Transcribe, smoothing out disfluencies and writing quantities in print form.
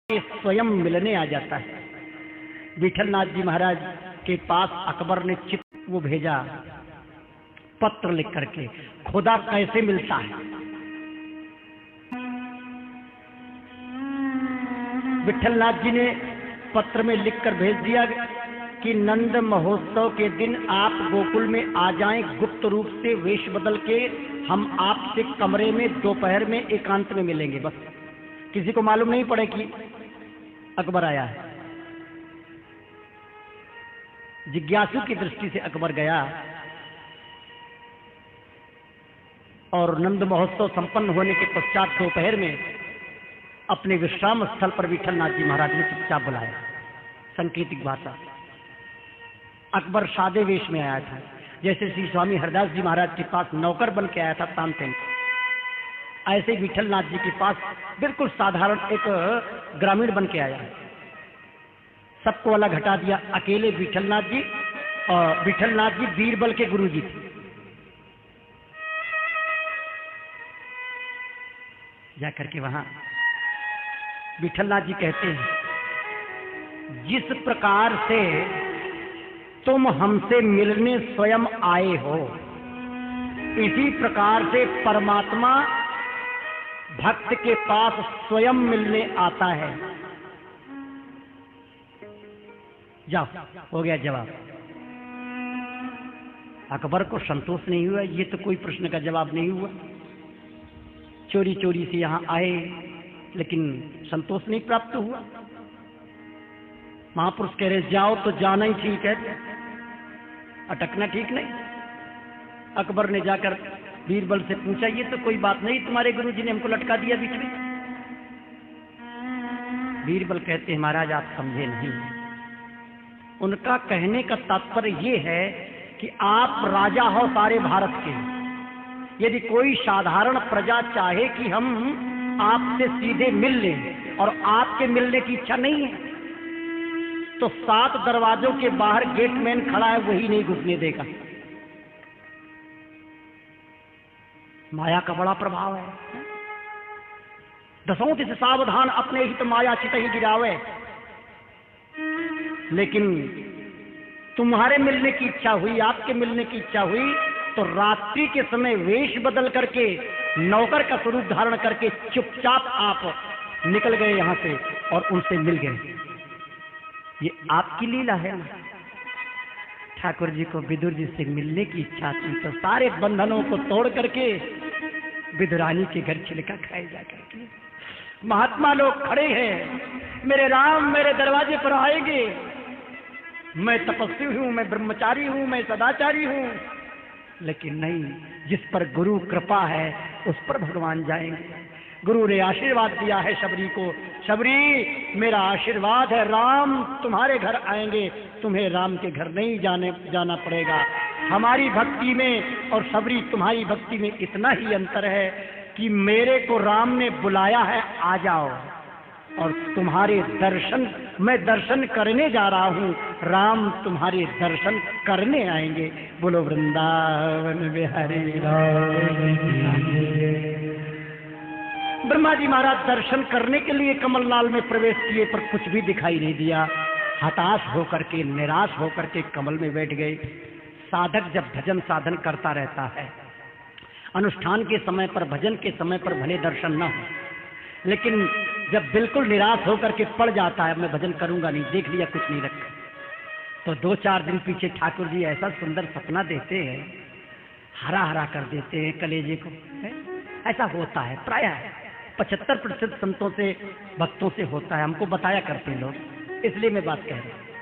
स्वयं मिलने आ जाता है। विठलनाथ जी महाराज के पास अकबर ने चित्र वो भेजा, पत्र लिख करके, खुदा कैसे मिलता है। विठलनाथ जी ने पत्र में लिखकर भेज दिया कि नंद महोत्सव के दिन आप गोकुल में आ जाएं, गुप्त रूप से वेश बदल के हम आपसे कमरे में दोपहर में एकांत में मिलेंगे। बस किसी को मालूम नहीं पड़े कि अकबर आया है। जिज्ञासु की दृष्टि से अकबर गया और नंद महोत्सव संपन्न होने के पश्चात दोपहर में अपने विश्राम स्थल पर विठलनाथ जी महाराज ने चुपचाप बुलाया। सांकेतिक भाषा। अकबर सादे वेश में आया था, जैसे श्री स्वामी हरदास जी महाराज के पास नौकर बन के आया था तानसेन, ऐसे विठलनाथ जी के पास बिल्कुल साधारण एक ग्रामीण बन के आया। सबको अलग हटा दिया, अकेले विठलनाथ जी, और विठलनाथ जी बीरबल के गुरु जी थे। जाकर के वहां विठलनाथ जी कहते हैं, जिस प्रकार से तुम हमसे मिलने स्वयं आए हो, इसी प्रकार से परमात्मा भक्त के पास स्वयं मिलने आता है। जाओ, हो गया जवाब। अकबर को संतोष नहीं हुआ, ये तो कोई प्रश्न का जवाब नहीं हुआ। चोरी चोरी से यहां आए लेकिन संतोष नहीं प्राप्त हुआ। महापुरुष कह रहे जाओ तो जाना ही ठीक है, अटकना ठीक नहीं। अकबर ने जाकर बीरबल से पूछा, ये तो कोई बात नहीं, तुम्हारे गुरुजी ने हमको लटका दिया बीच में। बीरबल कहते हैं, महाराज आप समझे नहीं। उनका कहने का तात्पर्य ये है कि आप राजा हो सारे भारत के। यदि कोई साधारण प्रजा चाहे कि हम आपसे सीधे मिल लें और आपके मिलने की इच्छा नहीं है, तो 7 दरवाजों के बाहर गेटमैन खड़ा है, वही नहीं घुसने देगा। माया का बड़ा प्रभाव है। दसों दिस सावधान, अपने ही तो माया चित ही गिरावे। लेकिन तुम्हारे मिलने की इच्छा हुई, आपके मिलने की इच्छा हुई, तो रात्रि के समय वेश बदल करके, नौकर का स्वरूप धारण करके चुपचाप आप निकल गए यहां से और उनसे मिल गए। ये आपकी लीला है। ठाकुर जी को विदुर जी से मिलने की इच्छा थी, तो सारे बंधनों को तोड़ करके विदुरानी के घर छिलका खाए जा करके महात्मा लोग खड़े हैं, मेरे राम मेरे दरवाजे पर आएंगे। मैं तपस्वी हूं, मैं ब्रह्मचारी हूं, मैं सदाचारी हूं, लेकिन नहीं, जिस पर गुरु कृपा है उस पर भगवान जाएंगे। गुरु ने आशीर्वाद दिया है शबरी को, शबरी मेरा आशीर्वाद है, राम तुम्हारे घर आएंगे, तुम्हें राम के घर नहीं जाना पड़ेगा। हमारी भक्ति में और शबरी तुम्हारी भक्ति में इतना ही अंतर है कि मेरे को राम ने बुलाया है, आ जाओ, और तुम्हारे दर्शन, मैं दर्शन करने जा रहा हूं, राम तुम्हारे दर्शन करने आएंगे। बोलो वृंदावन बिहारी राम। ब्रह्मा जी महाराज दर्शन करने के लिए कमलनाल में प्रवेश किए, पर कुछ भी दिखाई नहीं दिया। हताश होकर के, निराश होकर के कमल में बैठ गए। साधक जब भजन साधन करता रहता है, अनुष्ठान के समय पर, भजन के समय पर भले दर्शन न हो, लेकिन जब बिल्कुल निराश होकर के पड़ जाता है, मैं भजन करूंगा नहीं, देख लिया कुछ नहीं रखा, तो 2-4 दिन पीछे ठाकुर जी ऐसा सुंदर सपना देते हैं, हरा हरा कर देते हैं कलेजे को। ऐसा होता है प्रायः 75% संतों से, भक्तों से होता है। हमको बताया करते लोग, इसलिए मैं बात कह रहा हूं।